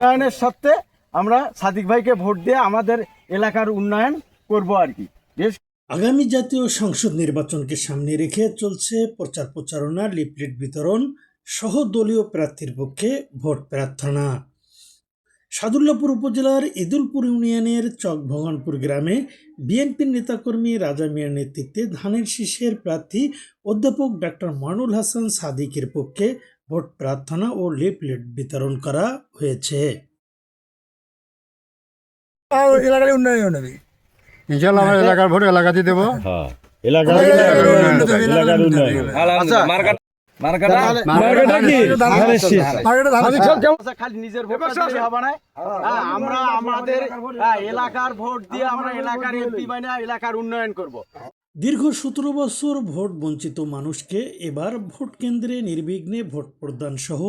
উন্নয়নের সাথে আমরা সাদিক ভাইকে ভোট দিয়ে আমাদের এলাকার উন্নয়ন করব আর কি। আগামী জাতীয় সংসদ নির্বাচনকে সামনে রেখে চলছে প্রচার প্রচারণা, লিফলেট বিতরণ সহ দলীয় প্রার্থীর পক্ষে ভোট প্রার্থনা। সাদুল্লাপুর উপজেলার ইদুলপুর ইউনিয়নের চকভগনপুর গ্রামে বিএনপির নেতাকর্মী রাজা মিয়ার নেতৃত্বে ধানের শীষের প্রার্থী অধ্যাপক ডাক্তার মানুল হাসান সাদিকের পক্ষে ভোট প্রার্থনা ও লিফলেট বিতরণ করা হয়েছে। এলাকার উন্নয়ন হবে ইনশাআল্লাহ, আমার এলাকার ভোট এলাকাতে দেবো। খালি নিজের ভোট হবে না, আমরা আমাদের এলাকার ভোট দিয়ে আমরা এলাকার এমপি বানিয়ে এলাকার উন্নয়ন করব। দীর্ঘ 17 বছর ভোট বঞ্চিত মানুষকে এবার ভোট কেন্দ্রে নির্বিঘ্নে ভোট প্রদান সহ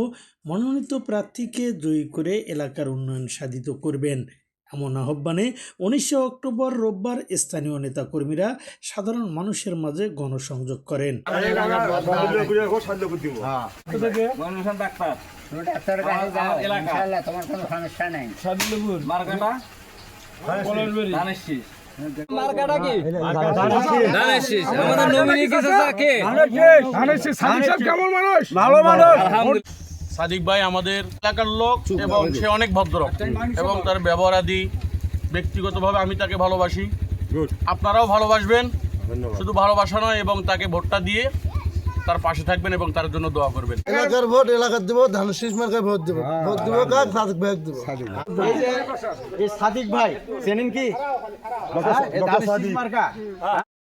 মনোনীত প্রার্থীকে জয়ী করে এলাকার উন্নয়ন সাধিত করবেন, এমন আহ্বানে 19 অক্টোবর রোববার স্থানীয় নেতাকর্মীরা সাধারণ মানুষের মাঝে গণসংযোগ করেন। সাদিক ভাই আমাদের এলাকার লোক এবং সে অনেক ভদ্র এবং তার ব্যবহার আদি ব্যক্তিগতভাবে আমি তাকে ভালোবাসি, আপনারাও ভালোবাসবেন। শুধু ভালোবাসা নয়, এবং তাকে ভোটটা দিয়ে তার পাশে থাকবেন এবং তার জন্য দোয়া করবেন। এলাকার ভোট এলাকার দেবো, ধানের শীষ মার্কায় ভোট দেবো, ভোট দেবো কার? সাদিক ভাই দেবো। এই সাদিক ভাই চেনেন কি?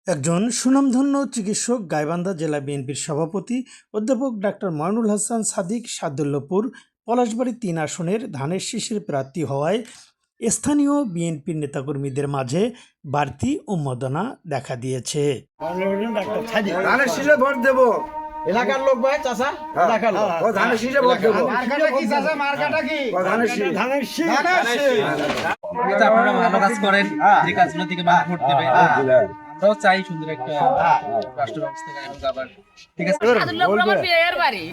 একজন সুনামধন্য চিকিৎসক, গাইবান্ধা জেলা বিএনপির সভাপতি অধ্যাপক ডাক্তার মানুল হাসান সাদিক সাদুল্লাপুর পলাশবাড়ি 3 আসনের ধানের শীষের প্রার্থী হওয়ায় স্থানীয় বিএনপির নেতাকর্মীদের মাঝে বাড়তি উন্মাদনা দেখা দিয়েছে। ধানের শীষে ভোট দেবো, এলাকার লোক ভাই চাচা, এলাকার লোক ধানের শীষে ভোট দেবো। আপনারা ভালো কাজ করেন, যে কাজগুলো থেকে মানুষ ভোট দেবে। আমরাও চাই সুন্দর একটা রাষ্ট্র ব্যবস্থা কায়েম আবার। ঠিক আছে, সাদুল্লাপুর আমার বিয়ের বাড়ি।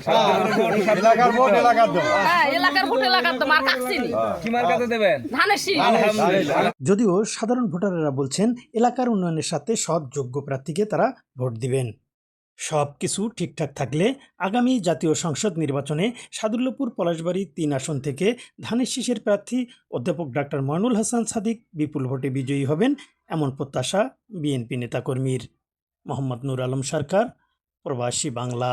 এলাকার ভোট এলাকার দেবো। হ্যাঁ, এলাকার ভোট এলাকার তো মার কাটছিনি। কি মার্কাতে দেবেন? ধানের শীষ। যদিও সাধারণ ভোটাররা বলছেন এলাকার উন্নয়নের সাথে সৎ যোগ্য প্রার্থীকে তারা ভোট দিবেন। সব কিছু ঠিকঠাক থাকলে আগামী জাতীয় সংসদ নির্বাচনে সাদুল্লাপুর পলাশবাড়ি 3 আসন থেকে ধানের শীষের প্রার্থী অধ্যাপক ডাক্তার মানুল হাসান সাদিক বিপুল ভোটে বিজয়ী হবেন, এমন প্রত্যাশা বিএনপি নেতাকর্মীর। মোহাম্মদ নূর আলম সরকার, প্রবাসী বাংলা।